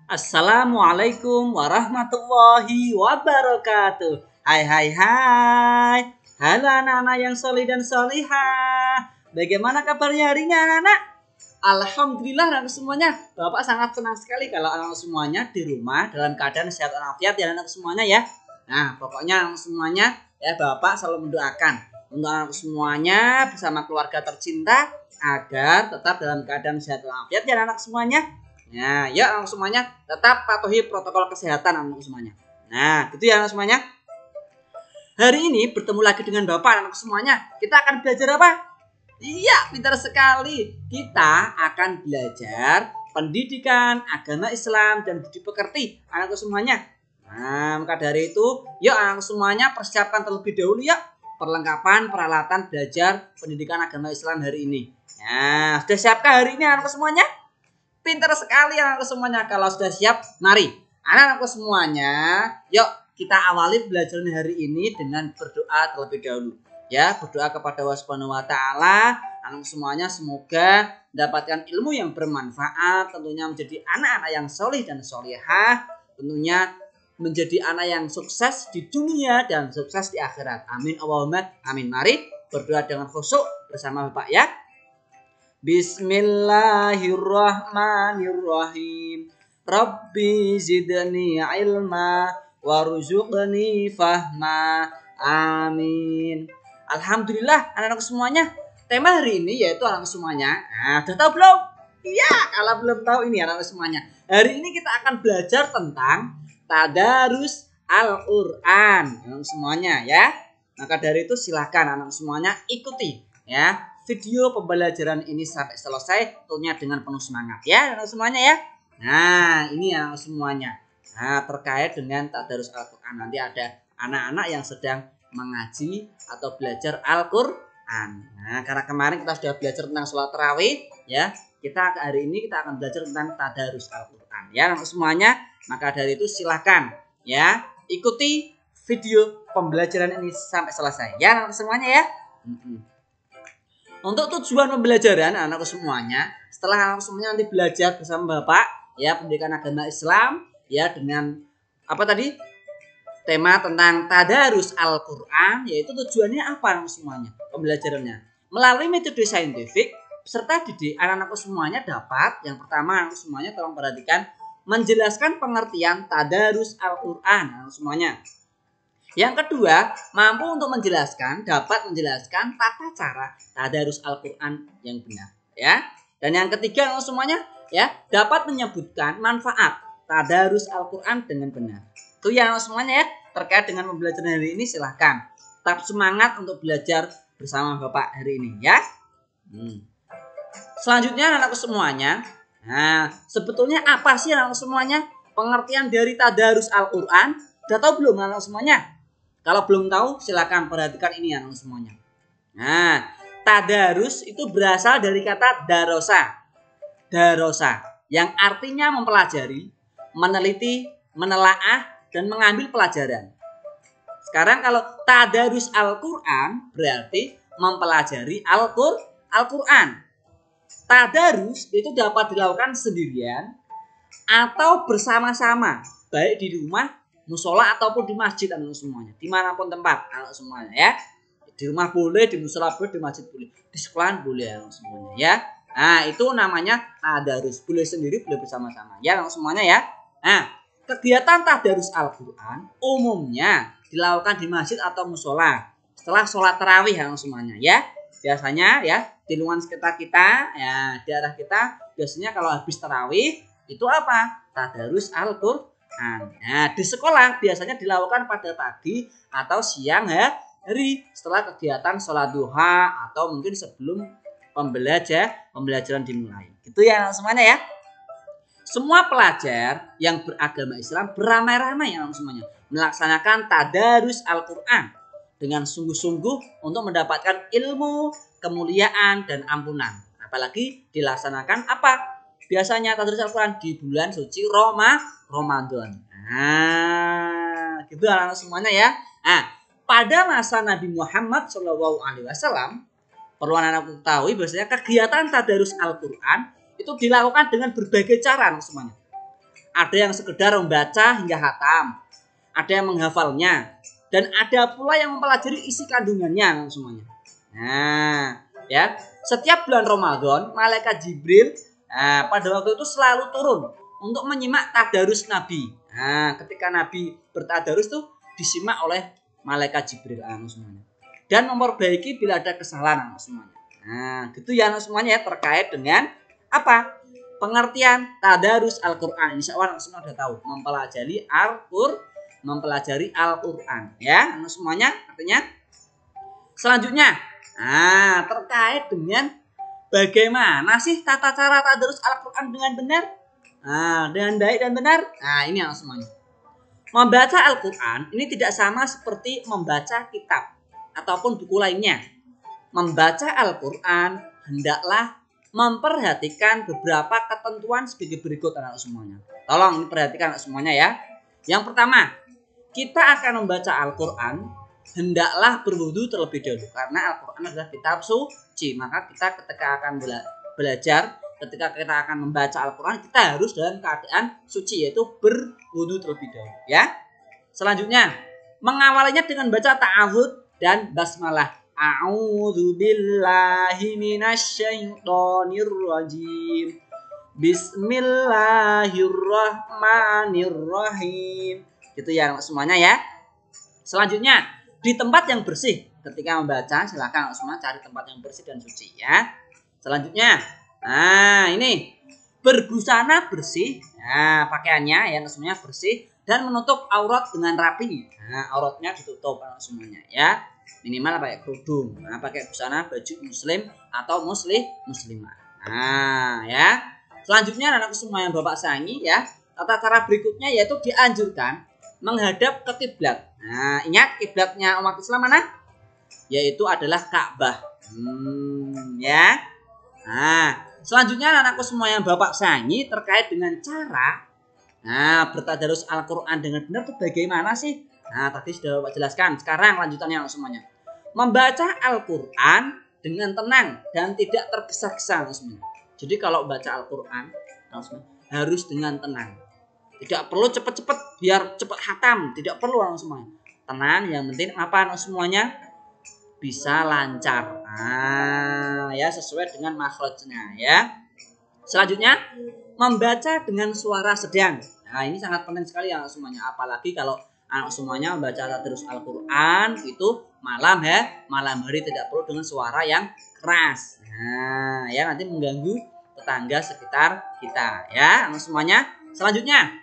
Assalamualaikum warahmatullahi wabarakatuh. Hai hai hai. Halo anak-anak yang solih dan solihah. Bagaimana kabarnya hari ini anak-anak? Alhamdulillah anak semuanya. Bapak sangat senang sekali kalau anak semuanya di rumah dalam keadaan sehat walafiat ya anak semuanya ya. Nah pokoknya anak semuanya ya Bapak selalu mendoakan untuk anak semuanya bersama keluarga tercinta agar tetap dalam keadaan sehat walafiat ya anak semuanya. Nah, ya anak semuanya tetap patuhi protokol kesehatan anak semuanya. Nah, gitu ya anak semuanya. Hari ini bertemu lagi dengan Bapak anak semuanya. Kita akan belajar apa? Iya, pintar sekali. Kita akan belajar pendidikan, agama Islam, dan budi pekerti anak semuanya. Nah, maka dari itu, yuk anak semuanya persiapkan terlebih dahulu ya perlengkapan peralatan belajar pendidikan agama Islam hari ini. Nah, sudah siapkah hari ini anak semuanya? Pintar sekali anak-anakku semuanya. Kalau sudah siap, mari anak-anakku semuanya, yuk kita awali belajar hari ini dengan berdoa terlebih dahulu. Ya, berdoa kepada Allah Subhanahu wa taala, anak semuanya semoga mendapatkan ilmu yang bermanfaat, tentunya menjadi anak-anak yang solih dan solihah, tentunya menjadi anak yang sukses di dunia dan sukses di akhirat. Amin Allahumma amin. Mari berdoa dengan khusyuk bersama Bapak ya. Bismillahirrahmanirrahim. Rabbi zidni ilma warzuqni fahma. Amin. Alhamdulillah anak-anak semuanya. Tema hari ini yaitu anak semuanya. Nah, udah tahu belum? Iya, kalau belum tahu ini anak semuanya. Hari ini kita akan belajar tentang tadarus Al-Qur'an. Anak semuanya ya. Maka dari itu silakan anak semuanya ikuti ya video pembelajaran ini sampai selesai, tentunya dengan penuh semangat ya anak semuanya ya. Nah ini anak semuanya. Nah terkait dengan tadarus Al-Quran, nanti ada anak-anak yang sedang mengaji atau belajar Al-Quran. Nah karena kemarin kita sudah belajar tentang sholat tarawih ya, kita hari ini kita akan belajar tentang tadarus Al-Quran ya anak semuanya. Maka dari itu silakan ya ikuti video pembelajaran ini sampai selesai ya anak semuanya ya. Untuk tujuan pembelajaran anakku semuanya, setelah anak semuanya nanti belajar bersama Bapak ya pendidikan agama Islam ya dengan apa tadi tema tentang tadarus Al-Quran, yaitu tujuannya apa anak semuanya pembelajarannya melalui metode saintifik serta didik. Anak-anakku semuanya dapat yang pertama anak semuanya tolong perhatikan menjelaskan pengertian tadarus Al-Quran anak semuanya. Yang kedua, mampu untuk dapat menjelaskan tata cara tadarus Al-Quran yang benar ya. Dan yang ketiga semuanya ya, dapat menyebutkan manfaat tadarus Al-Quran dengan benar. Itu ya semuanya ya, terkait dengan pembelajaran hari ini silahkan tetap semangat untuk belajar bersama Bapak hari ini ya. Selanjutnya anak-anakku semuanya, nah sebetulnya apa sih anak-anakku semuanya pengertian dari tadarus Al-Quran? Udah tahu belum anak-anakku semuanya? Kalau belum tahu silakan perhatikan ini ya semuanya. Nah, tadarus itu berasal dari kata darosa. Darosa yang artinya mempelajari, meneliti, menelaah dan mengambil pelajaran. Sekarang kalau tadarus Al-Quran berarti mempelajari Al-Quran. Tadarus itu dapat dilakukan sendirian atau bersama-sama, baik di rumah, musola ataupun di masjid anak semuanya, dimanapun tempat anak semuanya ya. Di rumah boleh, di musola boleh, di masjid boleh, di sekolah boleh anak semuanya ya. Nah itu namanya tadarus, boleh sendiri boleh bersama-sama ya anak semuanya ya. Nah kegiatan tadarus Al-Quran umumnya dilakukan di masjid atau musola setelah sholat tarawih anak semuanya ya. Biasanya ya di lingkungan sekitar kita ya, di daerah kita biasanya kalau habis tarawih itu apa? Tadarus Al-Quran. Nah, di sekolah biasanya dilakukan pada pagi atau siang hari setelah kegiatan sholat duha atau mungkin sebelum pembelajaran dimulai. Gitu ya semuanya ya. Semua pelajar yang beragama Islam beramai-ramai ya semuanya melaksanakan tadarus Al-Quran dengan sungguh-sungguh untuk mendapatkan ilmu, kemuliaan dan ampunan. Apalagi dilaksanakan apa? Biasanya tadarus Al-Quran di bulan suci Ramadan. Nah, gitu anak semuanya ya. Nah, pada masa Nabi Muhammad SAW, perlu anak-anak ketahui bahwasanya kegiatan tadarus Al-Quran itu dilakukan dengan berbagai cara anak semuanya. Ada yang sekedar membaca hingga hatam, ada yang menghafalnya, dan ada pula yang mempelajari isi kandungannya semuanya. Nah, ya, setiap bulan Ramadan, malaikat Jibril pada waktu itu selalu turun untuk menyimak tadarus Nabi. Nah, ketika Nabi bertadarus tuh disimak oleh malaikat Jibril semuanya. Dan memperbaiki bila ada kesalahan semuanya. Nah, gitu ya semuanya ya, terkait dengan apa? Pengertian tadarus Al-Qur'an. Insya Allah semua sudah tahu, mempelajari Al-Qur'an ya, semuanya artinya. Selanjutnya, terkait dengan bagaimana sih tata cara tadarus Al-Qur'an dengan benar? Dengan baik dan benar. Ini semuanya. Membaca Al-Qur'an ini tidak sama seperti membaca kitab ataupun buku lainnya. Membaca Al-Qur'an hendaklah memperhatikan beberapa ketentuan sebagai berikut anak semuanya. Tolong perhatikan semuanya ya. Yang pertama, kita akan membaca Al-Qur'an hendaklah berwudu terlebih dahulu karena Al-Qur'an adalah kitab suci. Maka kita ketika akan belajar, ketika kita akan membaca Al-Qur'an, kita harus dalam keadaan suci, yaitu berwudu terlebih dahulu ya. Selanjutnya, mengawalinya dengan baca ta'awudz dan basmalah. A'udzu billahi minasyaitonir rajim. Bismillahirrahmanirrahim. Gitu ya semuanya ya. Selanjutnya, di tempat yang bersih. Ketika membaca silakan semua cari tempat yang bersih dan suci ya. Selanjutnya, ini berbusana bersih. Pakaiannya ya semuanya bersih dan menutup aurat dengan rapi. Auratnya ditutup semuanya ya. Minimal pakai kerudung, pakai busana baju muslim atau muslimah. Ya. Selanjutnya anak semua yang Bapak sayangi ya, tata cara berikutnya yaitu dianjurkan menghadap ke kiblat. Ingat kiblatnya umat Islam mana? Yaitu adalah Ka'bah. Ya. Selanjutnya anakku semua yang Bapak sayangi terkait dengan cara bertadarus Al-Qur'an dengan benar itu bagaimana sih? Tadi sudah Bapak jelaskan. Sekarang lanjutannya semuanya. Membaca Al-Qur'an dengan tenang dan tidak tergesa-gesa semuanya. Jadi kalau baca Al-Qur'an harus dengan tenang. Tidak perlu cepat-cepat biar cepat hatam, tidak perlu semuanya. Tenang, yang penting apa semuanya bisa lancar. Ya sesuai dengan makhrajnya ya. Selanjutnya, membaca dengan suara sedang. Ini sangat penting sekali ya semuanya, apalagi kalau anak semuanya membaca tadarus Al-Qur'an itu malam hari tidak perlu dengan suara yang keras. Ya nanti mengganggu tetangga sekitar kita ya anak semuanya. Selanjutnya,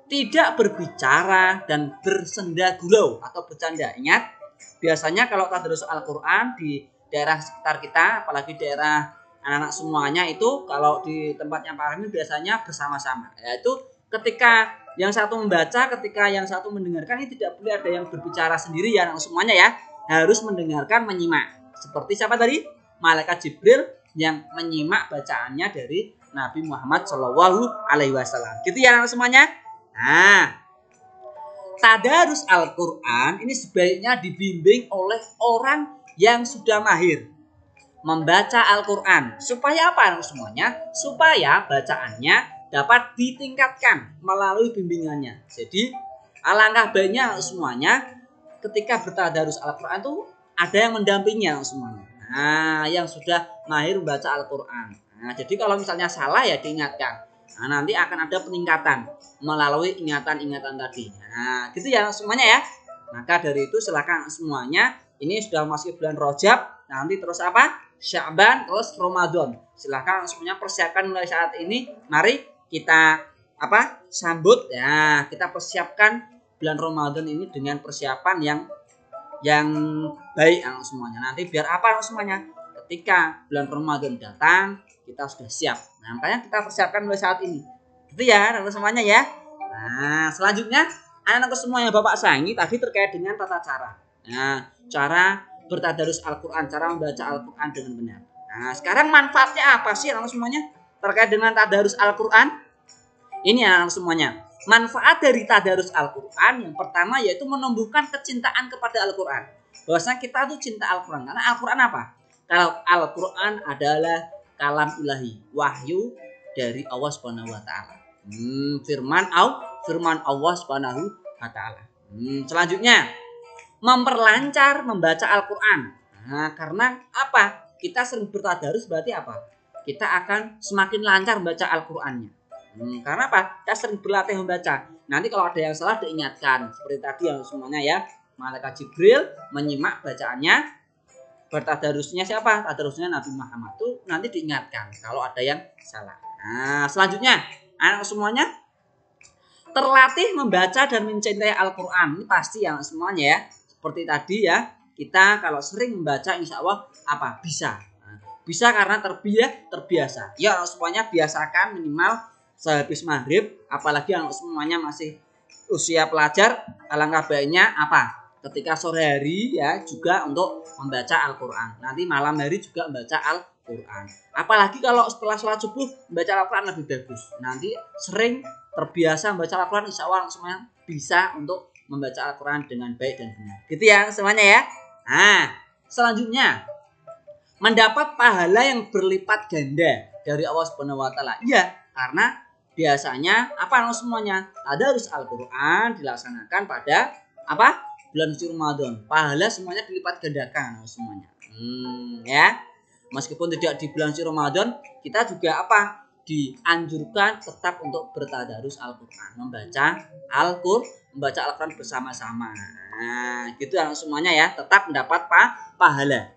tidak berbicara dan bersenda gurau atau bercanda. Ingat, biasanya kalau tadarus Al-Qur'an di daerah sekitar kita, apalagi daerah anak-anak semuanya itu kalau di tempatnya Pak Amin biasanya bersama-sama. Yaitu ketika yang satu membaca, ketika yang satu mendengarkan, ini tidak boleh ada yang berbicara sendiri ya anak semuanya ya. Harus mendengarkan, menyimak. Seperti siapa tadi? Malaikat Jibril yang menyimak bacaannya dari Nabi Muhammad SAW. Gitu ya anak semuanya. Tadarus Al-Qur'an ini sebaiknya dibimbing oleh orang yang sudah mahir membaca Al-Qur'an. Supaya apa anak semuanya? Supaya bacaannya dapat ditingkatkan melalui bimbingannya. Jadi alangkah baiknya semuanya ketika bertadarus Al-Qur'an itu ada yang mendampingi semuanya. Yang sudah mahir membaca Al-Qur'an. Jadi kalau misalnya salah ya diingatkan. Nanti akan ada peningkatan melalui ingatan-ingatan tadi. Gitu ya semuanya ya. Maka dari itu silakan semuanya, ini sudah masuk bulan Rajab, nanti terus apa? Sya'ban, terus Ramadan. Silakan semuanya persiapkan mulai saat ini. Mari kita sambut ya, kita persiapkan bulan Ramadan ini dengan persiapan yang baik semuanya. Nanti biar apa semuanya? Ketika bulan Ramadan datang, kita sudah siap. Makanya kita persiapkan mulai saat ini. Gitu ya, anak semuanya ya. Selanjutnya anak semua yang Bapak sayangi tadi terkait dengan tata cara. Cara bertadarus Al-Qur'an, cara membaca Al-Qur'an dengan benar. Sekarang manfaatnya apa sih anak semuanya terkait dengan tadarus Al-Qur'an? Ini anak semuanya. Manfaat dari tadarus Al-Qur'an yang pertama yaitu menumbuhkan kecintaan kepada Al-Qur'an. Bahwasanya kita tuh cinta Al-Qur'an. Karena Al-Qur'an apa? Kalau Al-Qur'an adalah kalam ilahi, wahyu dari Allah Subhanahu wa taala. Firman Allah Subhanahu wa taala. Selanjutnya, memperlancar membaca Al-Qur'an. Nah, karena apa? Kita sering bertadarus berarti apa? Kita akan semakin lancar membaca Al-Qur'annya. Karena apa? Kita sering berlatih membaca. Nanti kalau ada yang salah diingatkan. Seperti tadi yang semuanya ya. Malaikat Jibril menyimak bacaannya. Bertadarusnya siapa? Tadarusnya Nabi Muhammad. Itu nanti diingatkan kalau ada yang salah. Nah, selanjutnya, anak semuanya terlatih membaca dan mencintai Al-Qur'an. Ini pasti yang semuanya ya. Seperti tadi ya. Kita kalau sering membaca insya Allah apa? Bisa. Bisa karena terbiasa. Ya semuanya biasakan minimal sehabis maghrib. Apalagi yang semuanya masih usia pelajar. Alangkah baiknya apa? Ketika sore hari ya juga untuk membaca Al-Qur'an. Nanti malam hari juga membaca Al-Qur'an. Apalagi kalau setelah sholat subuh membaca Al-Qur'an lebih bagus. Nanti sering terbiasa membaca Al-Qur'an insya Allah semuanya bisa untuk membaca Al-Qur'an dengan baik dan benar. Gitu ya semuanya ya. Nah, selanjutnya mendapat pahala yang berlipat ganda dari Allah Subhanahu wa taala. Iya, karena biasanya apa semuanya? Tadarus Al-Qur'an dilaksanakan pada apa? Bulan suci Ramadan. Pahala semuanya dilipat gandakan semuanya. Ya. Meskipun tidak di bulan suci Ramadan, kita juga apa? Dianjurkan tetap untuk bertadarus Al-Qur'an, membaca Al-Qur'an bersama-sama. Nah, gitu semuanya ya, tetap mendapat pahala.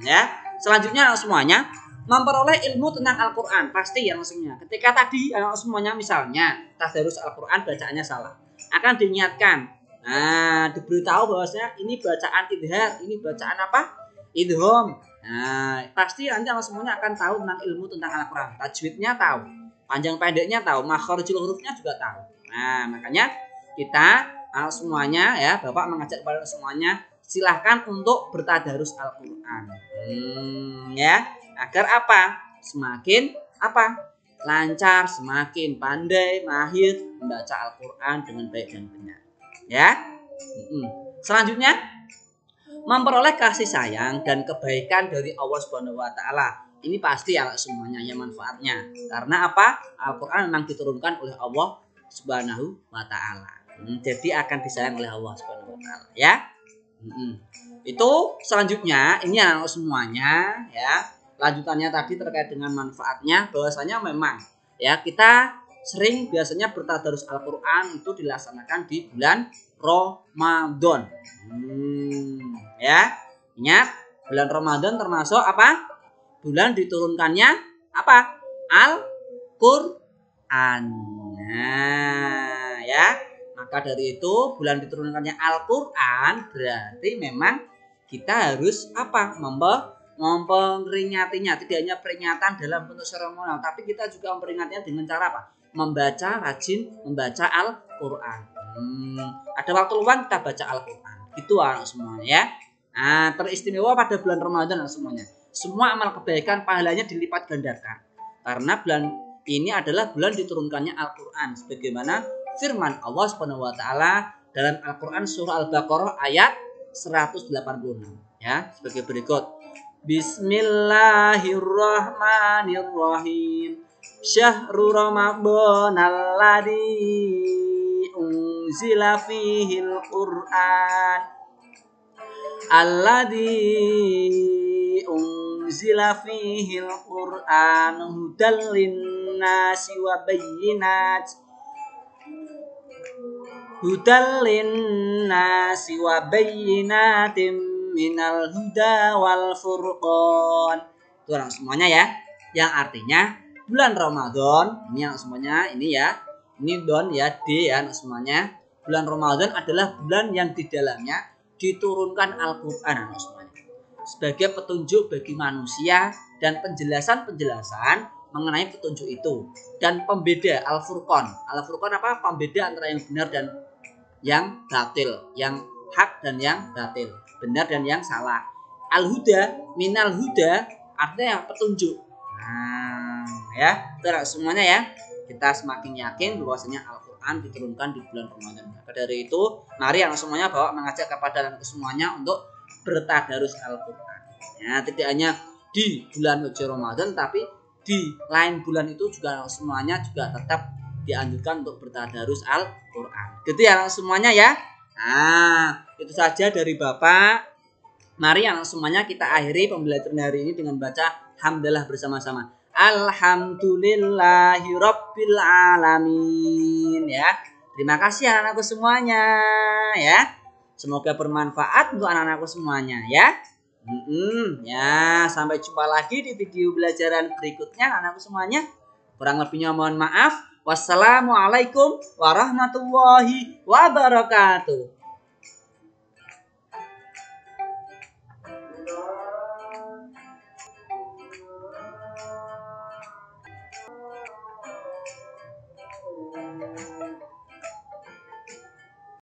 Ya. Selanjutnya semuanya memperoleh ilmu tentang Al-Qur'an, pasti yang semuanya. Ketika tadi semuanya misalnya tadarus Al-Qur'an bacaannya salah, akan diingatkan. Nah, diberitahu bahwasanya ini bacaan idhar, ini bacaan apa? Idhom. Nah, pasti nanti semuanya akan tahu tentang ilmu tentang Al-Qur'an. Tajwidnya tahu, panjang pendeknya tahu, makharijul hurufnya juga tahu. Nah, makanya kita semuanya ya, Bapak mengajak kepada semuanya silahkan untuk bertadarus Al-Qur'an. Ya, agar apa? Semakin apa? Lancar, semakin pandai, mahir membaca Al-Qur'an dengan baik dan benar. Ya. Selanjutnya memperoleh kasih sayang dan kebaikan dari Allah Subhanahu wa taala. Ini pasti ya semuanya ya manfaatnya. Karena apa? Al-Qur'an memang diturunkan oleh Allah Subhanahu wa taala. Jadi akan disayang oleh Allah Subhanahu wa taala ya. Itu selanjutnya ini yang semuanya ya. Lanjutannya tadi terkait dengan manfaatnya bahwasanya memang ya kita sering biasanya bertadarus Al-Qur'an itu dilaksanakan di bulan Ramadan. Ya. Ingat, bulan Ramadan termasuk apa? Bulan diturunkannya apa? Al-Qur'an. Nah, ya. Maka dari itu bulan diturunkannya Al-Qur'an berarti memang kita harus apa? Memperingatinya. Tidak hanya peringatan dalam bentuk seremonial, tapi kita juga memperingatinya dengan cara apa? Rajin membaca Al-Qur'an. Ada waktu luang kita baca Al-Qur'an. Itu semuanya ya. Nah, teristimewa pada bulan Ramadan semuanya. Semua amal kebaikan pahalanya dilipat gandakan. Karena bulan ini adalah bulan diturunkannya Al-Qur'an sebagaimana firman Allah Subhanahu wa taala dalam Al-Qur'an surah Al-Baqarah ayat 186 ya, sebagai berikut. Bismillahirrahmanirrahim. Syahrul Ramadan alladzi unzila fihil Qur'an. Alladzi unzila fihil Qur'an hudal linnasi wa bayyinat. Hudal linnasi wa bayyinatin minal huda wal furqan. Itu semuanya ya. Yang artinya bulan Ramadan ini yang semuanya ini ya. Ini don ya, D ya semuanya. Bulan Ramadan adalah bulan yang di dalamnya diturunkan Al-Qur'an semuanya. Sebagai petunjuk bagi manusia dan penjelasan-penjelasan mengenai petunjuk itu dan pembeda Al-Furqan. Al-Furqan apa? Pembeda antara yang benar dan yang batil, yang hak dan yang batil, benar dan yang salah. Al-Huda, minal huda artinya petunjuk. Nah, ya, itu semuanya ya. Kita semakin yakin bahwasanya Al-Qur'an diturunkan di bulan Ramadan. Maka dari itu, mari yang semuanya bawa mengajak kepada semuanya untuk bertadarus Al-Qur'an. Ya, tidak hanya di bulan suci Ramadan tapi di lain bulan itu juga semuanya juga tetap dianjurkan untuk bertadarus Al-Quran. Gitu ya semuanya ya. Nah, itu saja dari Bapak. Mari anak semuanya kita akhiri pembelajaran hari ini dengan baca hamdalah bersama-sama. Alhamdulillahirabbil alamin ya. Terima kasih anak-anakku semuanya ya. Semoga bermanfaat untuk anak-anakku semuanya ya. Ya, sampai jumpa lagi di video pelajaran berikutnya anak-anakku semuanya. Kurang lebihnya mohon maaf. Wassalamualaikum warahmatullahi wabarakatuh.